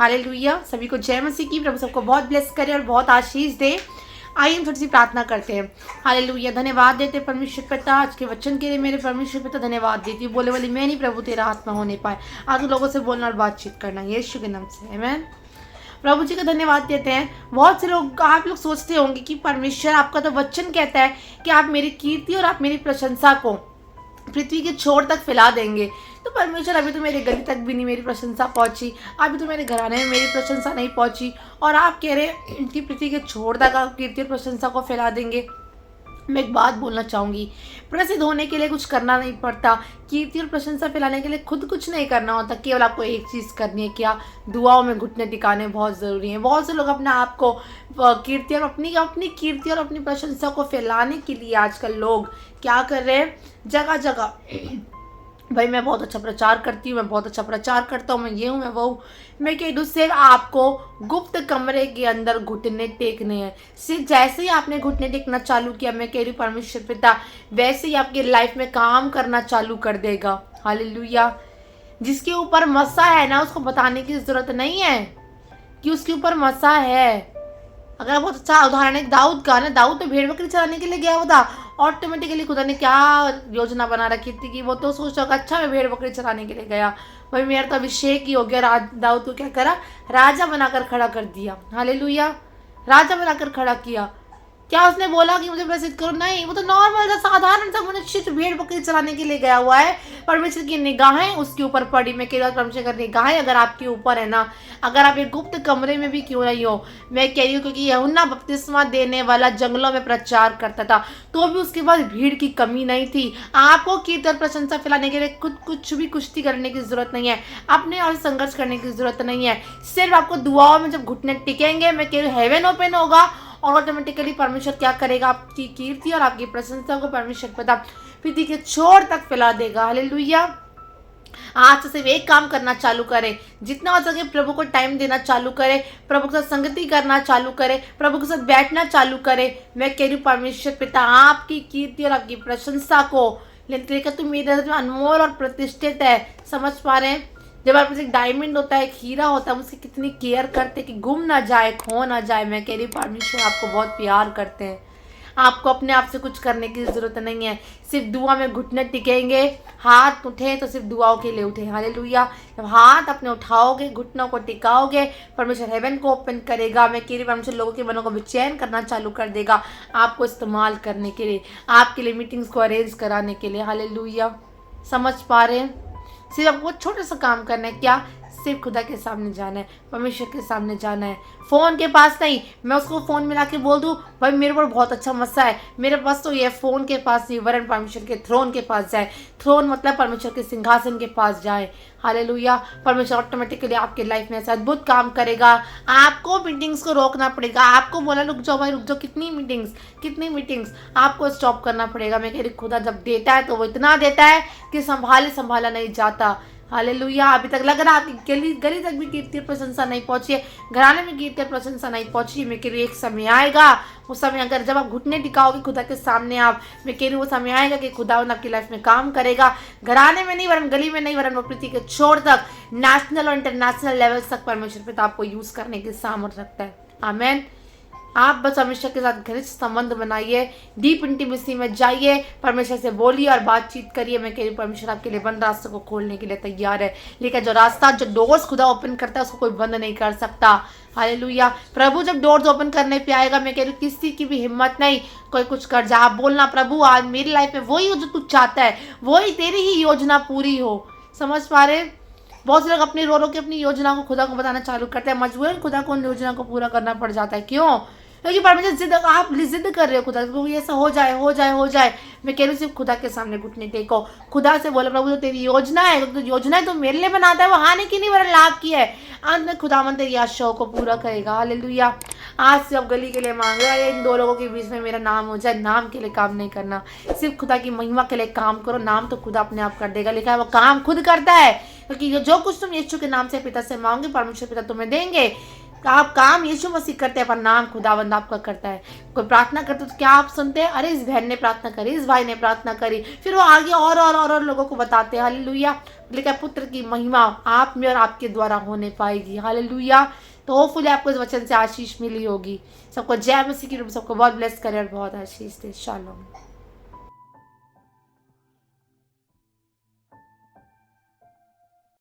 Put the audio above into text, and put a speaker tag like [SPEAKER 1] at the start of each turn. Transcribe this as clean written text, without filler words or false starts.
[SPEAKER 1] Hallelujah. सभी को जय मसीह की। प्रभु सबको बहुत ब्लेस करे और बहुत आशीष दे। आइए हम थोड़ी सी प्रार्थना करते हैं। हालेलुया। धन्यवाद देते हैं परमेश्वर पिता आज के वचन के लिए। मेरे परमेश्वर पिता धन्यवाद देती हूँ। बोले वाली मैं नहीं प्रभु, तेरा आत्मा होने पाए आज लोगों से बोलना और बातचीत करना, यीशु के नाम से आमीन। प्रभु जी का धन्यवाद देते हैं। बहुत से लोग, आप लोग सोचते होंगे कि परमेश्वर, आपका तो वचन कहता है कि आप मेरी कीर्ति और आप मेरी प्रशंसा को पृथ्वी के छोर तक फैला देंगे। तो परमेश्वर, अभी तो मेरे गली तक भी नहीं मेरी प्रशंसा पहुंची, अभी तो मेरे घराने में मेरी प्रशंसा नहीं पहुंची, और आप कह रहे हैं कि पृथ्वी के छोर तक आप कीर्ति और प्रशंसा को फैला देंगे। मैं एक बात बोलना चाहूँगी, प्रसिद्ध होने के लिए कुछ करना नहीं पड़ता। कीर्ति और प्रशंसा फैलाने के लिए खुद कुछ नहीं करना होता, केवल आपको एक चीज़ करनी है, क्या? दुआओं में घुटने टिकाने बहुत ज़रूरी है। बहुत से लोग अपने आप को कीर्ति और अपनी कीर्ति और अपनी प्रशंसा को फैलाने के लिए आजकल लोग क्या कर रहे हैं, जगह जगह भाई मैं बहुत अच्छा प्रचार करती हूँ, मैं बहुत अच्छा प्रचार करता हूँ, मैं ये हूँ, मैं वो हूँ। मैं कह दूँ, सिर्फ आपको गुप्त कमरे के अंदर घुटने टेकने हैं। सिर्फ जैसे ही आपने घुटने टेकना चालू किया, मैं कह रही हूँ परमेश्वर पिता वैसे ही आपकी लाइफ में काम करना चालू कर देगा। हालेलुया। जिसके ऊपर मसा है ना, उसको बताने की ज़रूरत नहीं है कि उसके ऊपर मसा है। अगर बहुत अच्छा उदाहरण है दाऊद का ना, दाऊद तो भेड़ बकरी चराने के लिए गया हुआ था। ऑटोमेटिकली खुदा ने क्या योजना बना रखी थी कि वो तो सोच रहा अच्छा मैं भेड़ बकरी चराने के लिए गया, भाई मेरा तो अभिषेक ही हो गया। दाऊद को क्या करा, राजा बनाकर खड़ा कर दिया। हालेलुया। राजा बनाकर खड़ा किया। क्या उसने बोला कि मुझे प्रसिद्ध करो? नहीं, वो तो नॉर्मल सा साधारण सा मनुष्य जो भेड़ बकरी चलाने के लिए गया हुआ है। परमेश्वर की निगाहें उसके ऊपर पड़ी। मैं कह रहा हूँ परमेश्वर की निगाहें अगर आपके ऊपर है ना, अगर आप एक गुप्त कमरे में भी क्यों नहीं हो, मैं कह रही हूँ, क्योंकि यूहन्ना बपतिस्मा देने वाला जंगलों में प्रचार करता था तो भी उसके पास भीड़ की कमी नहीं थी। आपको कीर्तन प्रशंसा फैलाने के लिए खुद कुछ भी कुश्ती करने की जरूरत नहीं है, अपने और संघर्ष करने की जरूरत नहीं है। सिर्फ आपको दुआओं में जब घुटने टिकेंगे, मैं कह रही हूँ हेवन ओपन होगा और ऑटोमेटिकली परमेश्वर क्या करेगा, आपकी कीर्ति और आपकी प्रशंसा को परमेश्वर पता पृथ्वी के छोर तक फैला देगा। हालेलुया। आज से सिर्फ एक काम करना चालू करें, जितना हो सके प्रभु को टाइम देना चालू करें, प्रभु के साथ संगति करना चालू करें, प्रभु के साथ बैठना चालू करें। मैं कह रही हूँ परमेश्वर पिता आपकी कीर्ति और आपकी प्रशंसा को लेकर तुम मेरे नजर में अनमोल और प्रतिष्ठित है। समझ पा रहे हैं? जब आपके पास एक डायमंड होता है, एक हीरा होता है, हम उसकी कितनी केयर करते हैं कि गुम ना जाए, खो ना जाए। मैं कह रही हूँ परमेश्वर आपको बहुत प्यार करते हैं। आपको अपने आप से कुछ करने की ज़रूरत नहीं है, सिर्फ दुआ में घुटने टिकेंगे। हाथ उठे तो सिर्फ दुआओं के लिए उठे। हालेलुया। जब हाथ अपने उठाओगे, घुटनों को टिकाओगे, परमेश्वर हेवन को ओपन करेगा। मैं कह रही परमेश्वर लोगों के मनों को बेचैन करना चालू कर देगा, आपको इस्तेमाल करने के लिए, आपके लिए मीटिंग्स को अरेंज कराने के लिए। हालेलुया। समझ पा रहे हैं? सिर्फ आपको छोटा सा काम करना है, क्या? सिर्फ खुदा के सामने जाना है, परमेश्वर के सामने जाना है। फ़ोन के पास नहीं, मैं उसको फ़ोन मिला के बोल दूँ भाई मेरे पर बहुत अच्छा मसा है, मेरे पास तो ये फ़ोन के पास नहीं, वरन परमेश्वर के थ्रोन के पास जाए। थ्रोन मतलब परमेश्वर के सिंहासन के पास जाए। हालेलुया। परमेश्वर ऑटोमेटिकली आपके लाइफ में ऐसा अद्भुत काम करेगा। आपको मीटिंग्स को रोकना पड़ेगा, आपको बोला रुक जाओ भाई रुक जाओ, कितनी मीटिंग्स आपको स्टॉप करना पड़ेगा। मैं कह रही खुदा जब देता है तो वो इतना देता है कि संभाला नहीं जाता। हालेलुया। अभी तक लग रहा है आपकी गली तक भी कीर्ति और प्रशंसा नहीं पहुंची है, घराने में कीर्ति और प्रशंसा नहीं पहुंची। मैं कह रही एक समय आएगा, वो समय अगर जब आप घुटने टिकाओगे खुदा के सामने आप, मैं कह रही वो समय आएगा कि खुदा आपकी लाइफ में काम करेगा। घराने में नहीं, वरन गली में नहीं, वरन वो पृथ्वी के छोर तक, नेशनल और इंटरनेशनल लेवल तक परमेश्वर पिता आपको यूज करने की सामर्थ्य रखता है। आमीन। आप बस परमेश्वर के साथ घनिष्ठ संबंध बनाइए, डीप इंटीमेसी में जाइए, परमेश्वर से बोलिए और बातचीत करिए। मैं कह रही हूँ परमेश्वर आपके लिए बंद रास्ते को खोलने के लिए तैयार है, लेकिन जो डोर्स खुदा ओपन करता है उसको कोई बंद नहीं कर सकता। हालेलुया। प्रभु जब डोर्स ओपन करने पे आएगा, मैं कह रही हूँ किसी की भी हिम्मत नहीं कोई कुछ कर जाए। आप बोलना प्रभु आज मेरी लाइफ में वही हो जो तू चाहता है, वही तेरी ही योजना पूरी हो। समझ पा रहे? बहुत से लोग अपनी रो के अपनी योजना को खुदा को बताना चालू करते हैं, मजबूरन खुदा को उन योजना को पूरा करना पड़ जाता है। क्यों? क्योंकि परमेश्वर आप जिद कर रहे हो खुदा को ये ऐसा हो जाए। मैं कह रही हूँ सिर्फ खुदा के सामने घुटने टेको, खुदा से बोले प्रभु जो तेरी योजना है, तो योजना तो मेरे लिए बनाता है, वो हानि की नहीं वरन लाभ की है। अंत में खुदावन तेरी आशाओं को पूरा करेगा। हालेलुया। आज से अब गली के लिए मांग रहा है, इन दो लोगों के बीच में मेरा नाम हो जाए। नाम के लिए काम नहीं करना, सिर्फ खुदा की महिमा के लिए काम करो। नाम तो खुदा अपने आप कर देगा, लिखा है वो काम खुद करता है, क्योंकि जो कुछ तुम यीशु के नाम से पिता से मांगोगे परमेश्वर पिता तुम्हें देंगे। आप काम यीशु मसीह करते हैं पर नाम खुदावंद आपका करता है। कोई प्रार्थना करते तो क्या आप सुनते हैं, अरे इस बहन ने प्रार्थना करी, इस भाई ने प्रार्थना करी, फिर वो आगे और लोगों को बताते हैं। हालेलुया। लेकिन पुत्र की महिमा आप में और आपके द्वारा होने पाएगी। हालेलुया। तो होपफुली आपको इस वचन से आशीष मिली होगी। सबको जय मसीह की रूप, सबको बहुत ब्लेस करे और बहुत आशीष दे। शालोम।